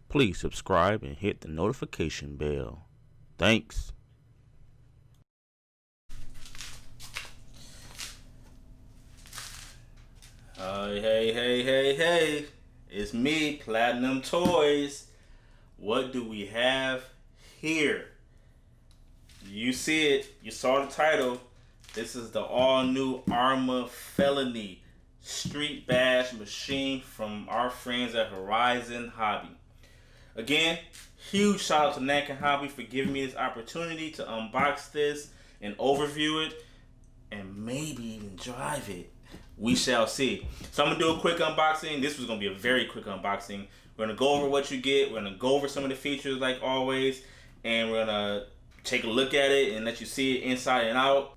Please subscribe and hit the notification bell. Thanks. Hey. It's me, Platinum Toys. What do we have here? You see it. You saw the title. This is the all-new Arrma Felony Street Bash machine from our friends at Nankin Hobby. Again, huge shout out to Nankin Hobby for giving me this opportunity to unbox this and overview it and maybe even drive it. We shall see. So I'm going to do a quick unboxing. This was going to be a very quick unboxing. We're going to go over what you get. We're going to go over some of the features like always. And we're going to take a look at it and let you see it inside and out.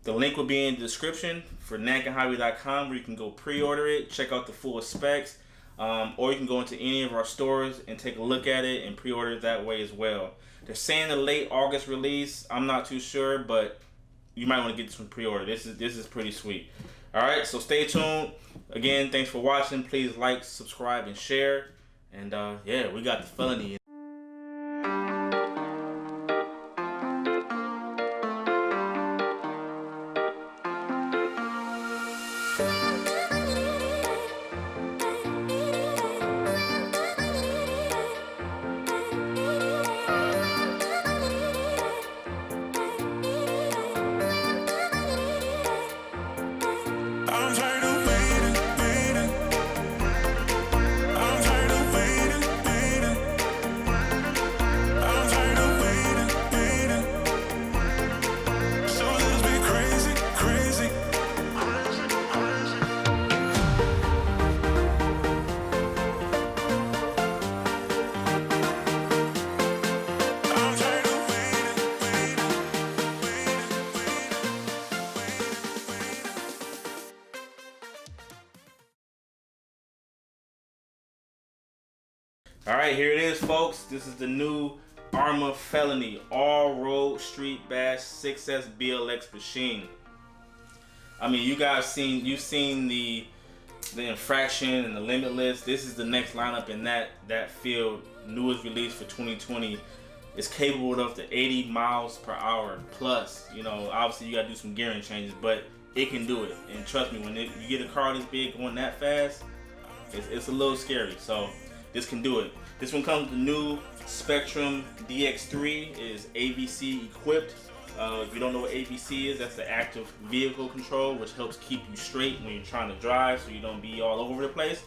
The link will be in the description for nankinhobby.com where you can go pre-order it, check out the full specs. Or you can go into any of our stores and take a look at it and pre-order it that way as well. They're saying a late August release. I'm not too sure, but you might want to get this one pre-order. This is pretty sweet. Alright, so stay tuned. Again, thanks for watching. Please like, subscribe, and share. And yeah, we got the felony. Alright, here it is, folks. This is the new Arrma Felony All-Road Street Bash 6S BLX machine. I mean, you've seen the infraction and the limitless. This is the next lineup in that field. Newest release for 2020. It's capable of the 80 miles per hour plus. You know, obviously you gotta do some gearing changes, but it can do it. And trust me, when you get a car this big going that fast, it's a little scary. So this can do it. This one comes with the new Spectrum DX3. It is AVC equipped. If you don't know what AVC is, that's the active vehicle control, which helps keep you straight when you're trying to drive so you don't be all over the place.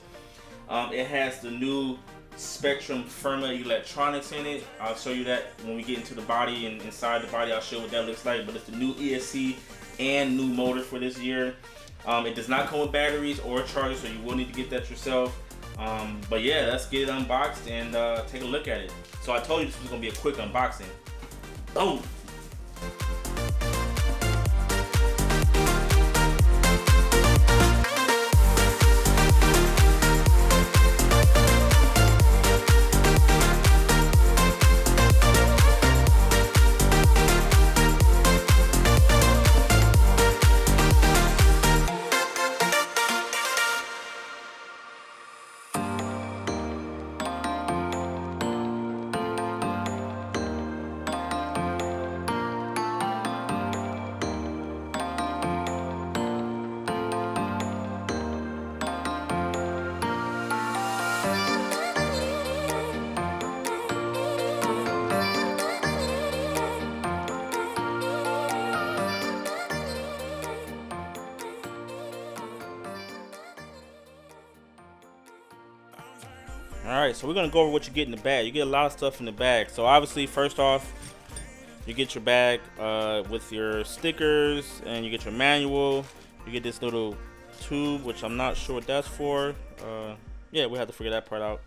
It has the new Spectrum firmware electronics in it. I'll show you that when we get into the body and inside the body. I'll show what that looks like. But it's the new ESC and new motor for this year. It does not come with batteries or a charger, so you will need to get that yourself. But yeah, let's get it unboxed and take a look at it. So I told you this was gonna be a quick unboxing. Boom! Alright, so we're going to go over what you get in the bag. You get a lot of stuff in the bag. So obviously, first off, you get your bag with your stickers, and you get your manual. You get this little tube, which I'm not sure what that's for. Yeah, we have to figure that part out.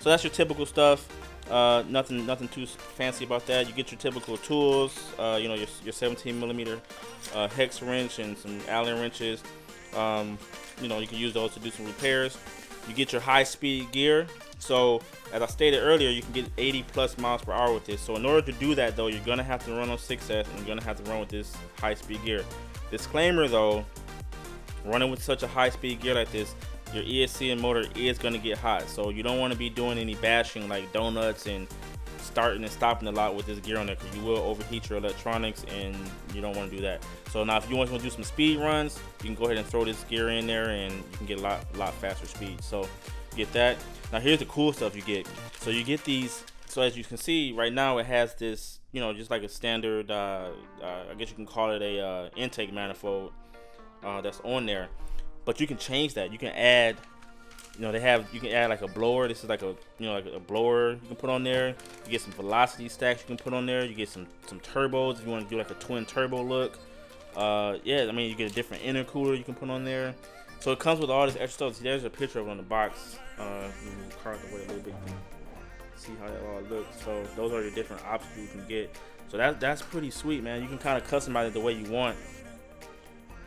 So that's your typical stuff. Nothing too fancy about that. You get your typical tools, you know, your 17 millimeter hex wrench and some Allen wrenches. You know, you can use those to do some repairs. You get your high-speed gear. So as I stated earlier, you can get 80 plus miles per hour with this. So in order to do that though, you're gonna have to run on 6S and you're gonna have to run with this high-speed gear. Disclaimer though, running with such a high-speed gear like this your ESC and motor is going to get hot. So you don't want to be doing any bashing like donuts and starting and stopping a lot with this gear on there, because you will overheat your electronics and you don't want to do that. So now if you want to do some speed runs, you can go ahead and throw this gear in there and you can get a lot faster speed. So get that. Now here's the cool stuff you get. So you get these. So as you can see right now, it has this, you know, just like a standard, I guess you can call it a intake manifold that's on there. But you can change that. You can add, you know, you can add like a blower. This is like a, you know, like a blower you can put on there. You get some velocity stacks you can put on there. You get some turbos if you want to do like a twin turbo look. Yeah, I mean, you get a different intercooler you can put on there. So it comes with all this extra stuff. See, there's a picture of it on the box. Move card away a little bit. See how that all looks. So those are the different options you can get. So that's pretty sweet, man. You can kind of customize it the way you want.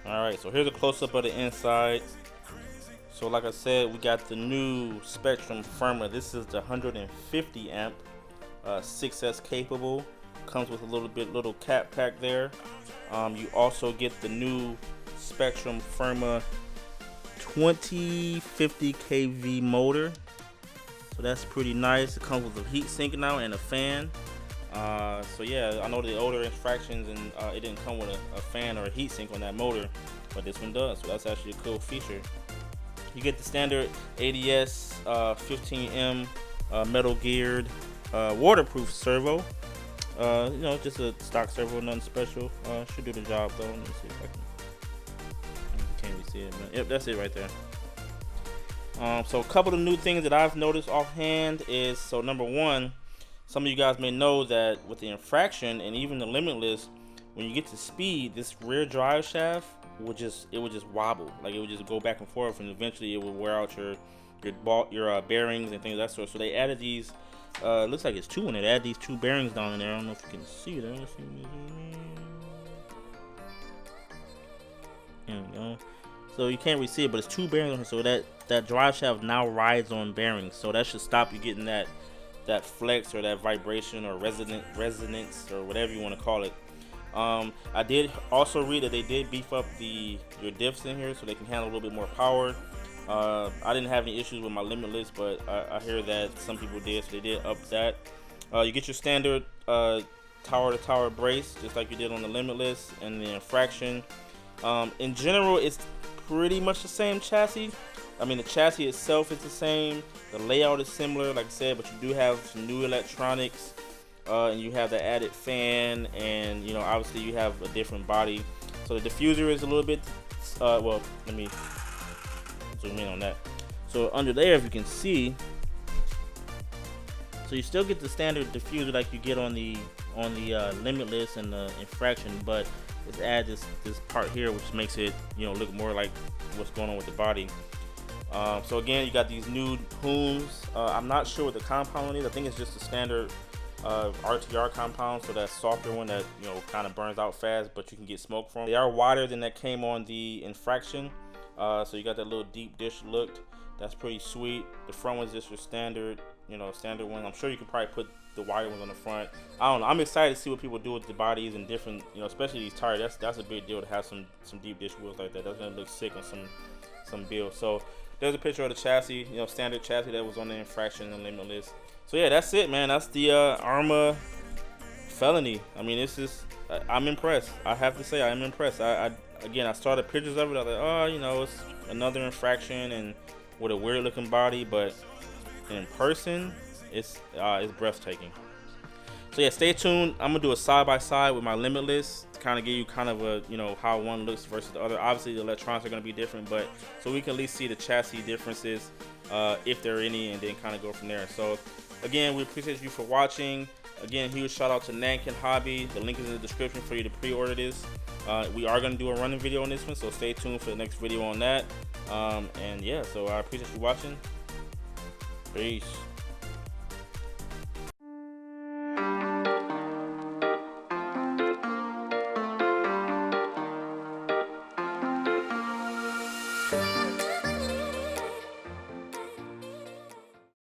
All right, so here's a close-up of the inside. So like I said, we got the new Spectrum firmware. This is the 150 amp 6S capable. Comes with a little cap pack there. You also get the new Spectrum Firma 2050 kV motor. So that's pretty nice. It comes with a heat sink now and a fan. So yeah, I know the older infractions and it didn't come with a fan or a heat sink on that motor, but this one does. So that's actually a cool feature. You get the standard ADS 15M metal geared waterproof servo. You know, just a stock servo, nothing special. Should do the job though. Let me see if I can. Can't really see it, man. Yep, that's it right there. So a couple of new things that I've noticed offhand is, so number one, some of you guys may know that with the infraction and even the limitless, when you get to speed, this rear drive shaft would just wobble, like it would just go back and forth, and eventually it would wear out your bearings and things of that sort. So they added these. Looks like it's two in it. They add these two bearings down in there. I don't know if you can see them. There we go. So you can't really see it, but it's two bearings on here. So that drive shaft now rides on bearings. So that should stop you getting that flex or that vibration or resonance or whatever you want to call it. I did also read that they did beef up your diffs in here so they can handle a little bit more power. I didn't have any issues with my limitless, but I hear that some people did, so they did up that. You get your standard tower to tower brace just like you did on the limitless and the infraction. In general, it's pretty much the same chassis. I mean, the chassis itself is the same, the layout is similar, like I said, but you do have some new electronics, and you have the added fan, and you know, obviously you have a different body. So the diffuser is a little bit, well, let me zoom in on that. So under there, if you can see, so you still get the standard diffuser like you get on the limitless and the infraction, but it's add this part here, which makes it, you know, look more like what's going on with the body. So again, you got these new hooms. I'm not sure what the compound is. I think it's just a standard RTR compound, so that softer one that, you know, kind of burns out fast, but you can get smoke from. They are wider than that came on the infraction. So you got that little deep dish look. That's pretty sweet. The front one's just your standard, you know, standard one. I'm sure you can probably put the wire ones on the front. I don't know. I'm excited to see what people do with the bodies and different, you know, especially these tires. That's a big deal to have some deep dish wheels like that. That's gonna look sick on some builds. So there's a picture of the chassis, you know, standard chassis that was on the infraction and limitless. So yeah, that's it, man. That's the Arrma Felony. I mean, I'm impressed. I have to say, I am impressed. Again, I saw the pictures of it. I was like, oh, you know, it's another infraction and with a weird looking body, but in person, it's breathtaking. So yeah, stay tuned. I'm gonna do a side by side with my limitless to kind of give you kind of a, you know, how one looks versus the other. Obviously, the electronics are gonna be different, but so we can at least see the chassis differences, if there are any, and then kind of go from there. So again, we appreciate you for watching. Again, huge shout out to Nankin Hobby. The link is in the description for you to pre-order this. We are going to do a running video on this one, so stay tuned for the next video on that. And yeah, so I appreciate you watching. Peace.